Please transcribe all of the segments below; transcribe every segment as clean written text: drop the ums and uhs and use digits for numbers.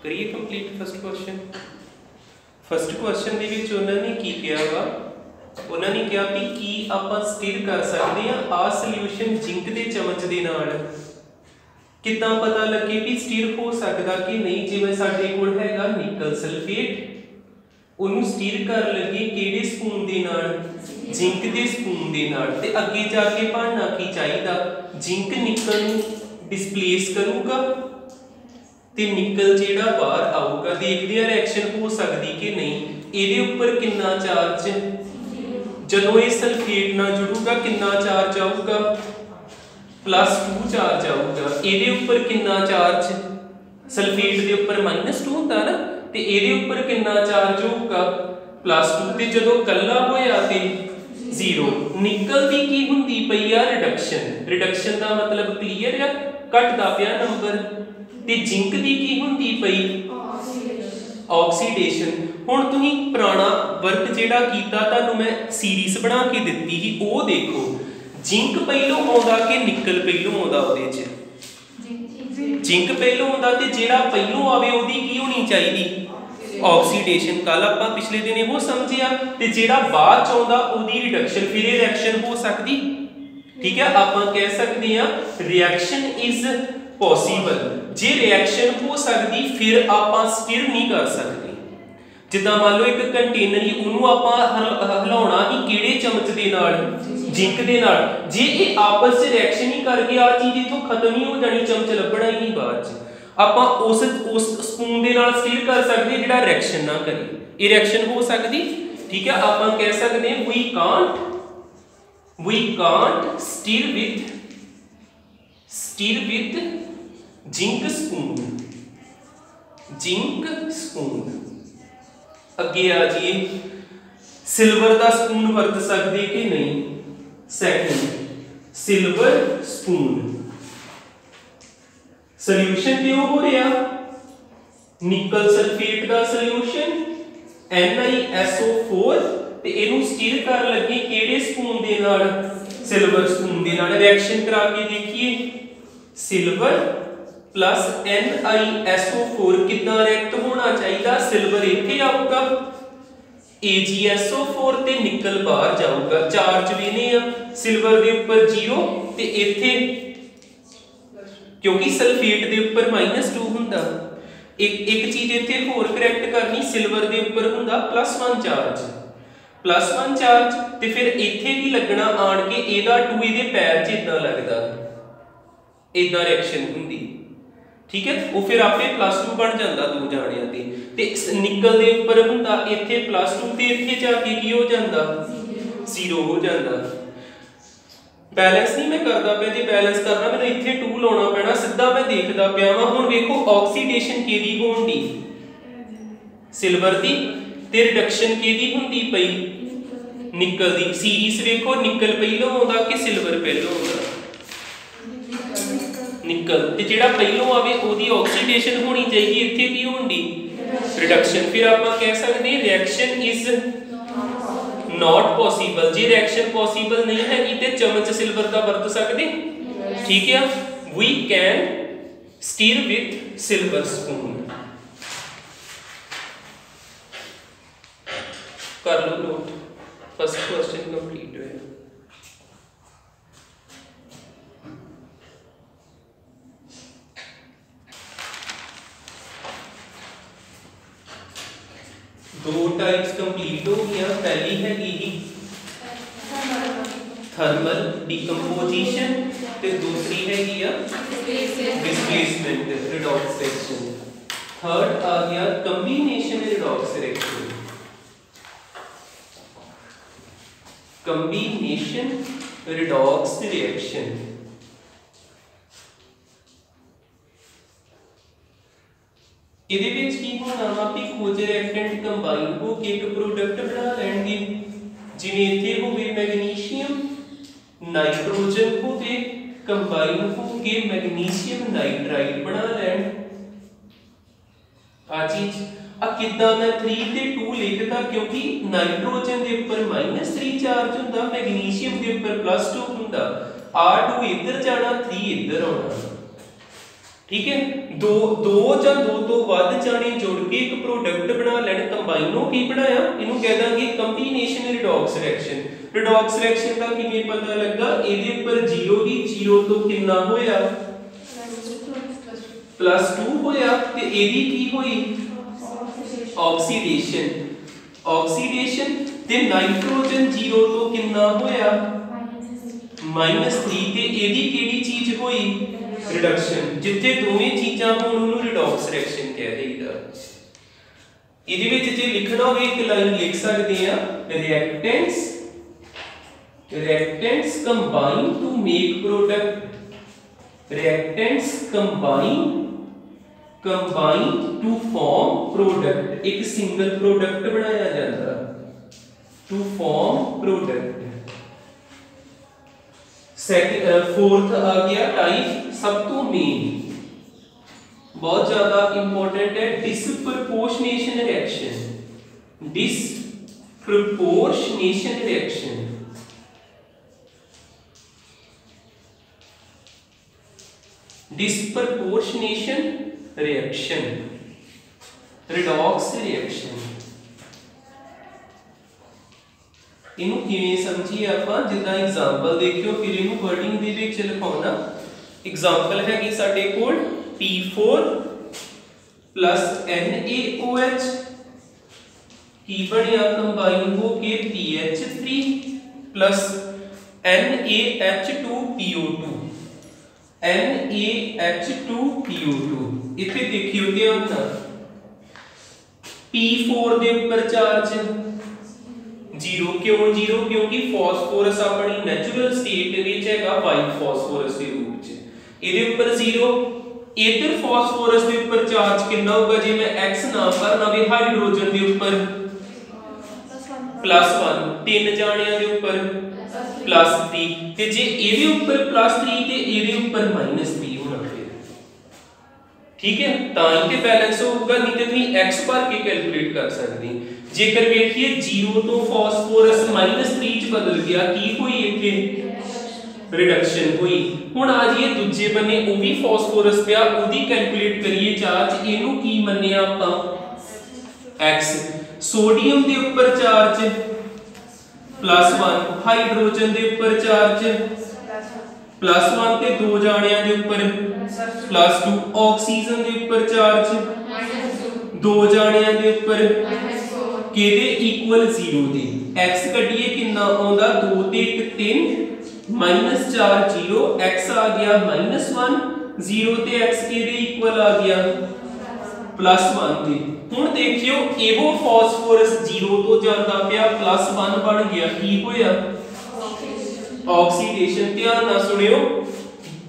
करिए complete first question ਦੇ ਵਿੱਚ ਉਹਨਾਂ ਨੇ ਕੀ ਕਿਹਾ ਵਾ ਉਹਨਾਂ ਨੇ ਕਿਹਾ ਵੀ ਕੀ ਆਪਾਂ ਸਥਿਰ ਕਰ ਸਕਦੇ ਆ ਆ ਸੋਲੂਸ਼ਨ ਜ਼ਿੰਕ ਦੇ ਚਮਚ ਦੇ ਨਾਲ ਕਿੱਦਾਂ ਪਤਾ ਲੱਗੇ ਵੀ ਸਥਿਰ ਹੋ ਸਕਦਾ ਕਿ ਨਹੀਂ ਜਿਵੇਂ ਸਾਡੇ ਕੋਲ ਹੈਗਾ ਨਿਕਲ ਸਲਫੇਟ ਉਹਨੂੰ ਸਥਿਰ ਕਰ ਲੱਗੇ ਕਿਹੜੇ ਸਪੂਨ ਦੇ ਨਾਲ ਜ਼ਿੰਕ ਦੇ ਸਪੂਨ ਦੇ ਨਾਲ ਤੇ ਅੱਗੇ ਜਾ ਕੇ ਬਣਨਾ ਕੀ ਚਾਹੀਦਾ ਜ਼ਿੰਕ ਨਿਕਲ ਨੂੰ डिस्प्लेस करूगा ते निकल जेड़ा बाहर आऊगा देखते हैं रिएक्शन हो सकती कि नहीं ਇਹਦੇ ਉੱਪਰ ਕਿੰਨਾ ਚਾਰਜ ਜਦੋਂ ਇਹ ਸਲਫੇਟ ਨਾਲ ਜੁੜੂਗਾ ਕਿੰਨਾ ਚਾਰਜ ਆਊਗਾ +2 ਚਾਰਜ ਆਊਗਾ ਇਹਦੇ ਉੱਪਰ ਕਿੰਨਾ ਚਾਰਜ ਸਲਫੇਟ ਦੇ ਉੱਪਰ -2 ਹੁੰਦਾ ਨਾ ਤੇ ਇਹਦੇ ਉੱਪਰ ਕਿੰਨਾ ਚਾਰਜ ਹੋਊਗਾ +2 ਤੇ ਜਦੋਂ ਕੱਲਾ ਹੋਇਆ ਤੇ 0 ਨਿਕਲ ਦੀ ਕੀ ਹੁੰਦੀ ਪਈ ਆ ਰਿਡਕਸ਼ਨ ਦਾ ਮਤਲਬ ਕਲੀਅਰ ਆ ਘਟਦਾ ਪਿਆ ਨੰਬਰ ਤੇ ਜ਼ਿੰਕ ਦੀ ਕੀ ਹੁੰਦੀ ਪਈ ਆਕਸੀਡੇਸ਼ਨ ਹੁਣ ਤੁਸੀਂ ਪੁਰਾਣਾ ਵਰਕ ਜਿਹੜਾ ਕੀਤਾ ਤੁਹਾਨੂੰ ਮੈਂ ਸੀਰੀਜ਼ ਬਣਾ ਕੇ ਦਿੱਤੀ ਸੀ ਉਹ ਦੇਖੋ ਜ਼ਿੰਕ ਪਹਿਲੋਂ ਆਉਂਦਾ ਕਿ ਨਿਕਲ ਪਹਿਲੋਂ ਆਉਂਦਾ ਉਹਦੇ ਚ ਜ਼ਿੰਕ ਪਹਿਲੋਂ ਆਉਂਦਾ ਤੇ ਜਿਹੜਾ ਪਹਿਲੋਂ ਆਵੇ ਉਹਦੀ ਕੀ ਹੋਣੀ ਚਾਹੀਦੀ ਆਕਸੀਡੇਸ਼ਨ ਕੱਲ ਆਪਾਂ ਪਿਛਲੇ ਦਿਨ ਇਹੋ ਸਮਝਿਆ ਤੇ ਜਿਹੜਾ ਬਾਅਦ ਚ ਆਉਂਦਾ ਉਹਦੀ ਰਿਡਕਸ਼ਨ ਫਿਰ ਇਹ ਰਿਐਕਸ਼ਨ ਹੋ ਸਕਦੀ ठीक है ਆਪਾਂ ਕਹਿ ਸਕਦੇ ਆ ਰਿਐਕਸ਼ਨ ਇਜ਼ ਪੋਸੀਬਲ ਜੇ ਰਿਐਕਸ਼ਨ ਹੋ ਸਕਦੀ ਫਿਰ ਆਪਾਂ ਸਟਿਰ ਨਹੀਂ ਕਰ ਸਕਦੇ ਜਿੱਦਾਂ ਮੰਨ ਲਓ ਇੱਕ ਕੰਟੇਨਰ ਹੀ ਉਹਨੂੰ ਆਪਾਂ ਹਿਲਾਉਣਾ ਹੀ ਕਿਹੜੇ ਚਮਚ ਦੇ ਨਾਲ ਜ਼ਿੰਕ ਦੇ ਨਾਲ ਜੇ ਇਹ ਆਪਸ ਵਿੱਚ ਰਿਐਕਸ਼ਨ ਹੀ ਕਰ ਗਿਆ ਆ ਚੀਜ਼ ਇਥੋਂ ਖਤਮ ਹੀ ਹੋ ਜਾਣੀ ਚਮਚ ਲੱਭਣਾ ਹੀ ਨਹੀਂ ਬਾਅਦ ਚ ਆਪਾਂ ਉਸ ਸਪੂਨ ਦੇ ਨਾਲ ਸਟਿਰ ਕਰ ਸਕਦੇ ਜਿਹੜਾ ਰਿਐਕਸ਼ਨ ਨਾ ਕਰੇ ਇਹ ਰਿਐਕਸ਼ਨ ਹੋ ਸਕਦੀ ਠੀਕ ਹੈ ਆਪਾਂ ਕਹਿ ਸਕਦੇ ਹਾਂ we can't stir with zinc spoon ਅੱਗੇ ਆ ਜੀ ਸਿਲਵਰ ਦਾ ਸਪੂਨ ਵਰਤ ਸਕਦੇ ਕਿ ਨਹੀਂ ਸੈਕੰਡ ਸਿਲਵਰ ਸਪੂਨ ਸੋਲੂਸ਼ਨ ਤੇ ਹੋ ਰਿਹਾ ਨਿਕਲ ਸਲਫੇਟ ਦਾ ਸੋਲੂਸ਼ਨ NiSO4 ਤੇ ਇਹਨੂੰ ਸਟੀਰ ਕਰ ਲੱਗੇ ਕਿਹੜੇ ਸਪੂਨ ਦੇ ਨਾਲ ਸਿਲਵਰ ਸਪੂਨ ਦੇ ਨਾਲ ਰਿਐਕਸ਼ਨ ਕਰਾ ਕੇ ਦੇਖੀਏ ਸਿਲਵਰ ਪਲੱਸ NiSO4 ਕਿੱਦਾਂ ਰਿਐਕਟ ਹੋਣਾ ਚਾਹੀਦਾ ਸਿਲਵਰ ਇੱਥੇ ਆਊਗਾ AgSO4 ਤੇ ਨਿਕਲ ਬਾਹਰ ਜਾਊਗਾ ਚਾਰਜ ਵੀ ਨੇ ਆ ਸਿਲਵਰ ਦੇ ਉੱਪਰ 0 ਤੇ ਇੱਥੇ ਕਿਉਂਕਿ ਸਲਫੇਟ ਦੇ ਉੱਪਰ -2 ਹੁੰਦਾ ਇੱਕ ਚੀਜ਼ ਇੱਥੇ ਹੋਰ ਕਰੈਕਟ ਕਰਨੀ ਸਿਲਵਰ ਦੇ ਉੱਪਰ ਹੁੰਦਾ +1 ਚਾਰਜ ਤੇ ਫਿਰ ਇੱਥੇ ਕੀ ਲੱਗਣਾ ਆਣ ਕੇ ਇਹਦਾ 2 ਇਹਦੇ ਪੈਰ 'ਚ ਇਦਾਂ ਲੱਗਦਾ ਇਦਾਂ ਰਿਐਕਸ਼ਨ ਹੁੰਦੀ ਠੀਕ ਹੈ ਉਹ ਫਿਰ ਆਪੇ +2 ਬਣ ਜਾਂਦਾ ਦੋ ਜਾਣਿਆਂ ਤੇ ਨਿਕਲ ਦੇ ਉੱਪਰ ਹੁੰਦਾ ਇੱਥੇ +2 ਤੇ ਇੱਥੇ ਜਾ ਕੇ ਕੀ ਹੋ ਜਾਂਦਾ 0 ਹੋ ਜਾਂਦਾ बैलेंस नहीं मैं करता पे जे बैलेंस करना मैंने इत्थे 2 लाना पैना सीधा मैं देखदा पिया वां हुण वेखो ऑक्सीडेशन केदी होंदी सिल्वर दी ते रिडक्शन केदी हुंदी पई निकल दी सीरीज वेखो निकल पहलों आउंदा कि सिल्वर पहलों आउंदा निकल ते जेड़ा पहलों आवे ओदी ऑक्सीडेशन होनी चाहिए इत्थे की होंदी रिडक्शन फिर आपां कह सकदे reaction is not possible J reaction possible नहीं है ते चम्मच सिल्वर का वरत सकते ठीक है we can stir with silver spoon कर लो नोट फर्स्ट क्वेश्चन कंप्लीट हुआ दो टाइप्स कंप्लीट हो गया पहली है थर्मल डिकम्पोजिशन ते दूसरी है डिस्प्लेसमेंट रिडॉक्स रिएक्शन थर्ड आ गया combination redox reaction combination redox reaction ਇਹਦੇ ਵਿੱਚ ਕੀ ਹੋਣਾ ਵਾ ਕਿ ਕੁਝ ਰਿਐਕਟੈਂਟ ਕੰਬਾਈਨ ਹੋ ਕੇ ਇੱਕ ਪ੍ਰੋਡਕਟ ਬਣਾ ਲੈਣਗੇ ਜਿਵੇਂ ਇੱਥੇ ਹੋਵੇ ਮੈਗਨੀਸ਼ੀਅਮ ਨਾਈਟ੍ਰੋਜਨ ਹੋਵੇ ਕੰਬਾਈਨ ਹੋ ਕੇ ਮੈਗਨੀਸ਼ੀਅਮ ਨਾਈਟ੍ਰਾਈਡ ਬਣਾ ਲੈਣ ਆ ਚੀਜ਼ ਆ ਕਿੱਦਾਂ ਮੈਂ 3 ਤੇ 2 ਲਿਖਦਾ ਕਿਉਂਕਿ ਨਾਈਟ੍ਰੋਜਨ ਦੇ ਉੱਪਰ -3 ਚਾਰਜ ਹੁੰਦਾ ਮੈਗਨੀਸ਼ੀਅਮ ਦੇ ਉੱਪਰ +2 ਹੁੰਦਾ R2 ਇੱਧਰ ਜਾਣਾ 3 ਇੱਧਰ ਆਉਣਾ ठीक है, दो ਜਾਂ ਦੋ ਤੋਂ ਵੱਧ ਜਾਣੇ ਜੁੜ ਕੇ ਇੱਕ ਪ੍ਰੋਡਕਟ ਬਣਾ ਲੈਣ, ਕੰਬਾਈਨ ਨੂੰ ਕੀ ਬਣਾਇਆ, ਇਹਨੂੰ ਕਹਿ ਦਾਂਗੇ ਕੰਬੀਨੇਸ਼ਨ ਰਿਡੌਕਸ ਰਿਐਕਸ਼ਨ। ਰਿਡੌਕਸ ਰਿਐਕਸ਼ਨ ਦਾ ਕਿਵੇਂ ਪਤਾ ਲੱਗਾ, ਇਹਦੇ ਉੱਪਰ 0 ਦੀ 0 ਤੋਂ ਕਿੰਨਾ ਹੋਇਆ +2 ਹੋਇਆ, ਤੇ ਇਹਦੀ ਕੀ ਹੋਈ ਆਕਸੀਡੇਸ਼ਨ। ਆਕਸੀਡੇਸ਼ਨ ਤੇ ਨਾਈਟ੍ਰੋਜਨ 0 ਤੋਂ ਕਿੰਨਾ ਹੋਇਆ -3, ਤੇ ਇਹਦੀ ਕਿਹੜੀ ਚੀਜ਼ ਹੋਈ रिडक्शन। जिथे दोवें चीज़ां होण उहनूं रिडॉक्स रिएक्शन कह देईदा। इहदे विच जे लिखना होवे एक लाइन लिख सकदे आ, reactants combine to make product. Reactants combine to form product, एक सिंगल प्रोडक्ट बनाया जाता टू फॉर्म प्रोडक्ट। फोर्थ आ गया टाइप, सब तो मेन बहुत ज्यादा इंपॉर्टेंट है, disproportionation reaction. Disproportionation reaction, disproportionation reaction, redox reaction. इनू किवें समझिए आपां, जिद्दां एग्जांपल देखियो फिर इनू वर्डिंग दे विच लिखाउणा। एग्जांपल हैगी साडे कोल P4 + NaOH की बनिया कंबाइन होके PH3 + NaH2PO2। NaH2PO2 इत्थे देखियो ध्यान नाल, P4 दे उपर चार्ज 0, क्यों 0, क्योंकि फॉस्फोरस अपनी नेचुरल स्टेट विच हैगा वाइट फॉस्फोरस के रूप च, ਇਹਦੇ ਉੱਪਰ 0। इधर फॉस्फोरस के ऊपर चार्ज कितना होगा, जे मैं x ना भरना वे हाइड्रोजन के ऊपर +1, 3 जाणियां दे ऊपर +3, ते जे ਇਹਦੇ ਉੱਪਰ +3 ਤੇ ਇਹਦੇ ਉੱपर -3 होना फिर, ठीक है, तां ही ते बैलेंस होगा, नहीं ते तुसीं x भर के कैलकुलेट कर सकदे। जेकर वेखिए 0 तो फॉस्फोरस -3 च बदल गया, की हुई इत्थे रिडक्शन हुई। हुण आ जाइए दूजे बन्ने, वो भी फॉस्फोरस पिया, ओदी कैलकुलेट करिए चार्ज, इनू की मन्निया आपां x। सोडियम दे ऊपर चार्ज +1, हाइड्रोजन दे ऊपर चार्ज +1 ते 2 जाणियां दे ऊपर +2, ऑक्सीजन दे ऊपर चार्ज 2 जाणियां दे ऊपर केदे इक्वल 0 दे। x कटिए कितना आउंदा, 2 ते 1 3, -4 0, x आ गया -1, 0 ते x केदे इक्वल आ गया +1 दे। हुण देखियो एवो फॉस्फोरस 0 तो जांदा पिया, +1 बन गया, की होया ऑक्सीडेशन। ध्यान नाल सुनियो,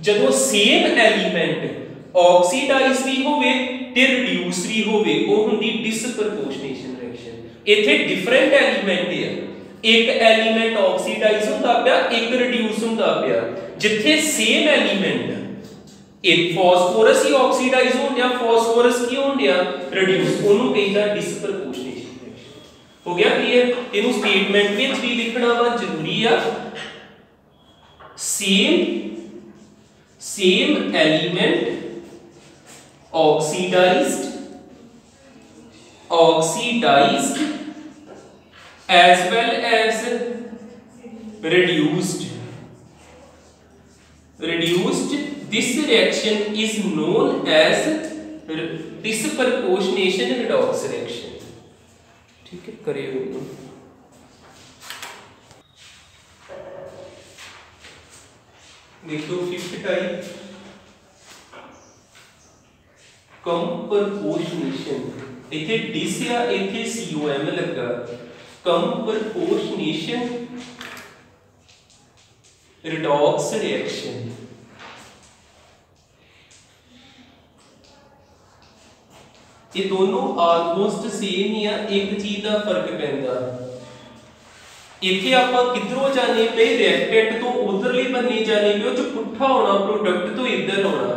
जदों सेम एलिमेंट ऑक्सीडाइज भी होवे ते रिड्यूस भी होवे, वो हुंदी डिसप्रपोर्शनेशन रिएक्शन। इत्थे डिफरेंट एलिमेंट है, एक एलिमेंट ऑक्सीडाइज होंदा पिया, एक रिड्यूस होंदा पिया। जिथे सेम एलिमेंट एक फॉस्फोरस ही ऑक्सीडाइज हो गया, फॉस्फोरस की हो गया रिड्यूस, ओनू कहीदा डिसप्रपोर्शनेशन रिएक्शन। हो गया क्लियर? इनू स्टेटमेंट विच भी लिखना वा जरूरी है। Same element oxidised as well as reduced, this reaction is known as disproportionation redox reaction। ठीक है, करिए देखो फिफ्थ टाइप कंप्रपोर्शनेशन। इथे डिस या इथे COM लगा, कंप्रपोर्शनेशन रिडॉक्स रिएक्शन। ये दोनों ऑलमोस्ट सेम ही आ, एक चीज का फर्क पैंदा। इथे आपां किधरों जाने पे रिएक्टेंट तो उधरली बन्ने जाने पे, जो पुट्ठा होना प्रोडक्ट तो इधर होना।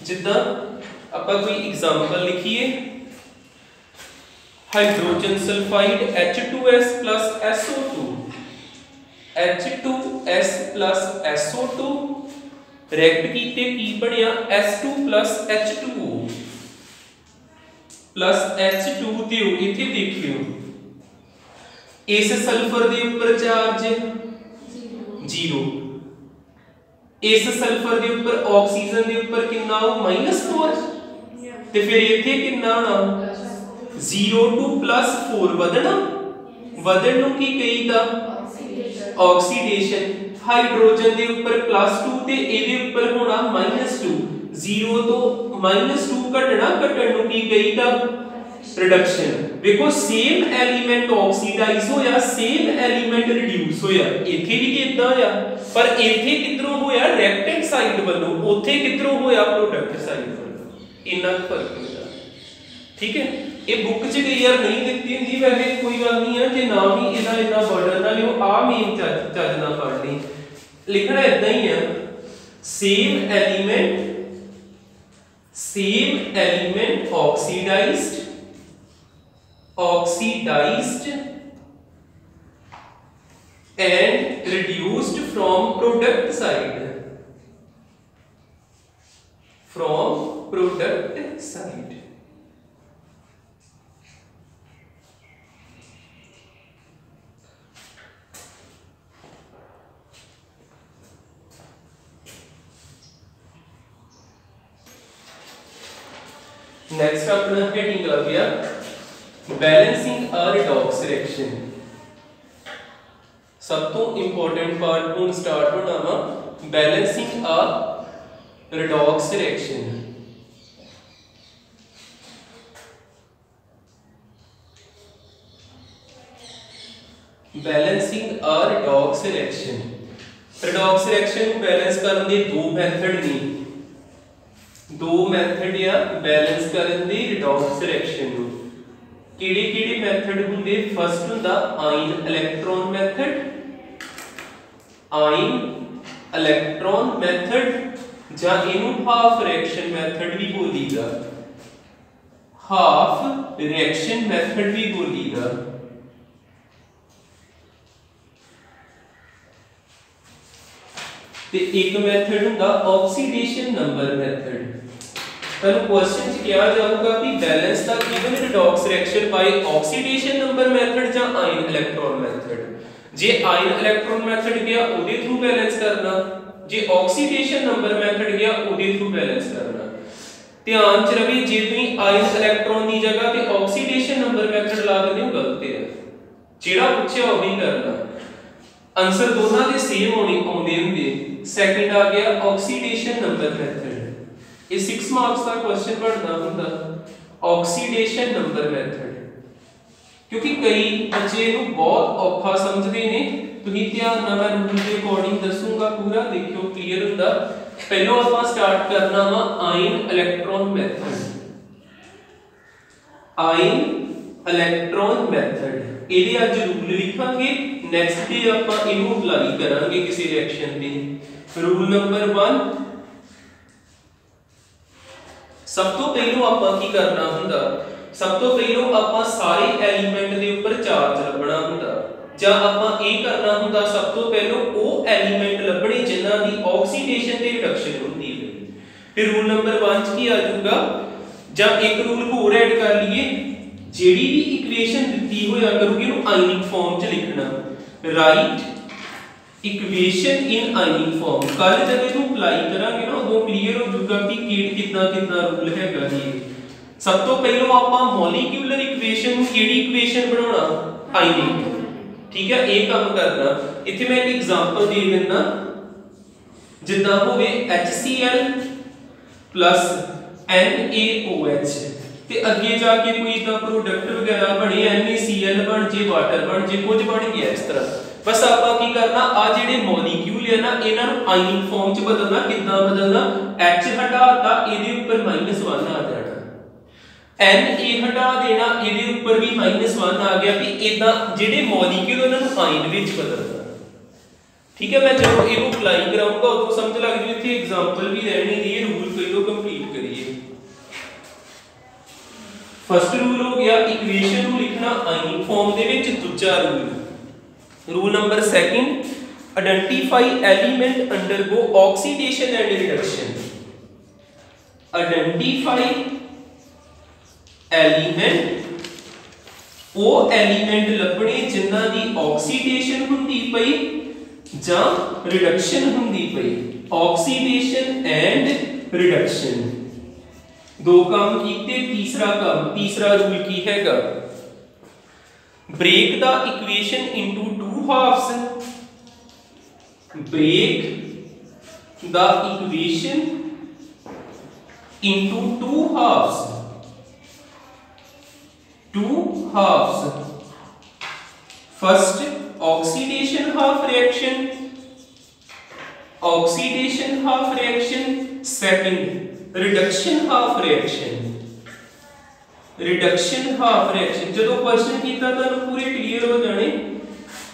जिद्दां आपां कोई एग्जांपल लिखिए, hydrogen sulphide H2S plus SO2, H2S plus SO2 react कीते की बनिया S2 plus H2O plus H2 ते इथे देखियो इस सल्फर दे ऊपर चार्ज 0, इस सल्फर दे ऊपर ऑक्सीजन दे ऊपर कितना हो -4 ते फिर इथे कितना होना 0 टू +4 ਵਧਣਾ ਵਧਣ ਨੂੰ ਕੀ ਕਹੀਦਾ ऑक्सीडेशन। हाइड्रोजन के ऊपर +2 ते ਇਹਦੇ ਉੱਪਰ ਹੋਣਾ -2 0 ਤੋਂ -2 ਘਟਣਾ ਘਟਣ ਨੂੰ ਕੀ ਕਹੀਦਾ रिडक्शन। देखो सेम एलिमेंट ऑक्सीडाइज होया सेम एलिमेंट रिड्यूस होया इथे भी किदा होया पर इथे किधरों होया रिएक्टेंट साइड वालों उथे किधरों होया प्रोडक्ट साइड वालों इन्ना फर्क होता। ठीक है ये बुक च क्लियर नहीं दिखती हुंदी वैसे कोई गल नहीं है जे ना भी इदा इन्ना बर्डन ना लियो आ मेन चज ना पढ़ ली लिखना इदा ही है same element oxidized and reduced from product side next अपना हेडिंग लग गया बैलेंसिंग अ रिडॉक्स रिएक्शन। सब तो इंपॉर्टेंट पार्ट हुन स्टार्ट होना वा balancing a redox reaction. Balancing a redox reaction redox reaction को बैलेंस करने दे दो मेथड ने दो मेथड या बैलेंस करने दे रिडॉक्स रिएक्शन को किहड़े मैथड हुंदे फर्स्ट हुंदा आयन इलेक्ट्रॉन मैथड जां इनू हाफ रिएक्शन मैथड भी बोलीदा हाफ रिएक्शन मैथड भी बोलीदा। ते एक मैथड हुंदा ऑक्सीडेशन नंबर मैथड। तनु क्वेश्चन च किया जाऊगा कि balance the given redox reaction by oxidation number method या आयन इलेक्ट्रॉन मेथड। जे आयन इलेक्ट्रॉन मेथड गया ओदे थ्रू बैलेंस करना जे ऑक्सीडेशन नंबर मेथड गया ओदे थ्रू बैलेंस करना। ध्यान च रहे जे तुसी आयन इलेक्ट्रॉन की जगह पे ऑक्सीडेशन नंबर मेथड ला देते हो गलत है जेड़ा पूछया वही करना आंसर दोनों के सेम होने आउंदे हुंदे। सेकंड आ गया ऑक्सीडेशन नंबर मेथड ये 6 मार्क्स का क्वेश्चन बनना होता ऑक्सीडेशन नंबर मेथड क्योंकि कई बच्चे नु बहुत औखा समझते ने तुही ध्यान नाल मैं रूल के अकॉर्डिंग दसूंगा पूरा देखियो क्लियर हुंदा। पहलो ਆਪਾਂ स्टार्ट करना वा आयन इलेक्ट्रॉन मेथड ਇਹਦੇ ਅੱਜ रूल लिखांगे नेक्स्ट डे ਆਪਾਂ ਇਹਨੂੰ ਅਪਲਾਈ ਕਰਾਂਗੇ ਕਿਸੇ ਰਿਐਕਸ਼ਨ ਤੇ। रूल नंबर 1 सब तो पहलो आपां की करना हुंदा सब तो पहलो आपां सारे एलिमेंट दे ऊपर चार्ज लभना हुंदा ਜਾਂ ਆਪਾਂ ਇਹ करना हुंदा सब तो पहलो ਉਹ एलिमेंट लभणे जिन्हां दी ऑक्सीडेशन ते रिडक्शन हुंदी है। फिर रूल नंबर 1 च की आ जाऊगा ਜਾਂ एक रूल होर ऐड कर लिए ਜਿਹੜੀ भी इक्वेशन ਦਿੱਤੀ ਹੋਇਆ ਕਰੂਗੀ ਉਹਨੂੰ आयनिक फॉर्म च लिखना right equation in ionic form. कल जब इसको अप्लाई करांगे ना उदों क्लियर हो जाऊगा कि कितना रूल हैगा जी। सब तो पहलो आपां मॉलिक्यूलर इक्वेशन ਨੂੰ ਕਿਹੜੀ इक्वेशन बनाना आयनिक। ठीक है ये काम करना इत्थे मैं एक एग्जांपल दे देना जिद्दां होवे HCl + NaOH ते अगे जाके कोई इदा प्रोडक्ट वगैरह बने NaCl बन जे वाटर बन जे कुछ बन गया इस तरह। बस आपां की करना आ जेडे मॉलिक्यूल है ना इन्हां नूं आयनिक फॉर्म च बदलना किदां बदलना H हटाता इहदे ऊपर -1 आ जाना Na हटा देना इहदे ऊपर भी -1 आ गया भी इदां जेडे मॉलिक्यूल उन्हां नूं आयन विच बदलना। ठीक है मैं जब इहनूं अप्लाई कराऊंगा उदों समझ लग जू इत्थे एग्जांपल भी रहने दी रूल पहलों कंप्लीट करिए। फर्स्ट रूल हो गया इक्वेशन नूं लिखना आयनिक फॉर्म दे विच। दूजा rule number 2 identify element undergo oxidation and reduction. Identify element वो एलिमेंट लभने जिन्हां दी ऑक्सीडेशन हुंदी पई जां रिडक्शन हुंदी पई। ऑक्सीडेशन एंड रिडक्शन दो काम कीते। तीसरा रूल की हैगा, break the equation into two halves. Break the equation into two halves. First oxidation half reaction, second reduction half reaction. जो क्वेश्चन किया तो पूरे क्लियर हो जाने।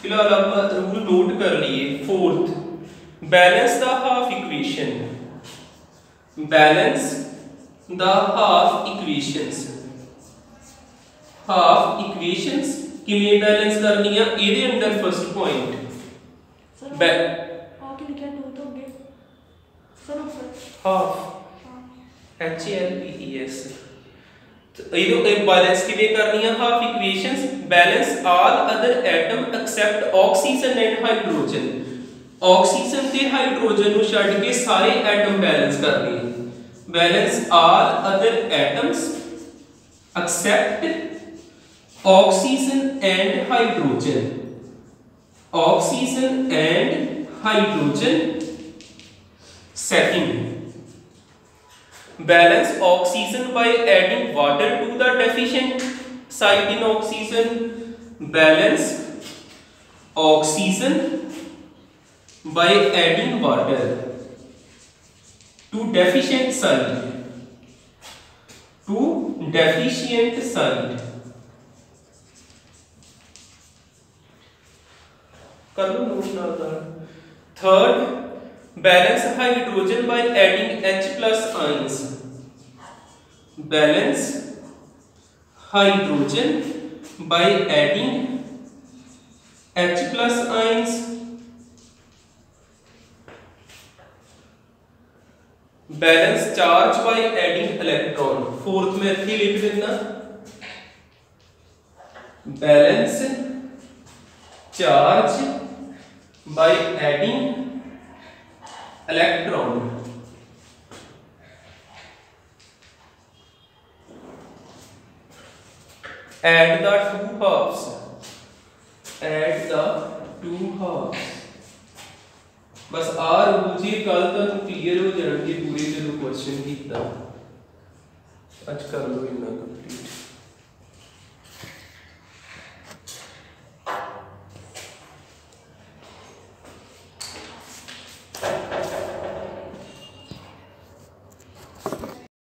फिलहाल आप रूल नोट कर लिए। Fourth, balance the half equation. Balance the half equations किवें बैलेंस करनी है ਇਹਦੇ under first point half HLPES balance किवें करनी है half equations. Balance all other atom except oxygen and hydrogen. Oxygen ते हाइड्रोजन नु छड्ड के सारे एटम बैलेंस करने। Balance all other atoms except oxygen and hydrogen. Second, balance oxygen by adding water to the deficient site in oxygen. Balance oxygen by adding water to deficient site. कर लो note ना कर। Third, balance hydrogen by adding H plus ions. Balance hydrogen by adding H plus ions. Balance charge by adding electron. Fourth में इथे लिख देना, balance charge by adding electron। add the two halves। बस आ rule जी कल तक clear हो जाएंगे पूरे जो क्वेश्चन किया। आज कर लो इतना कंप्लीट।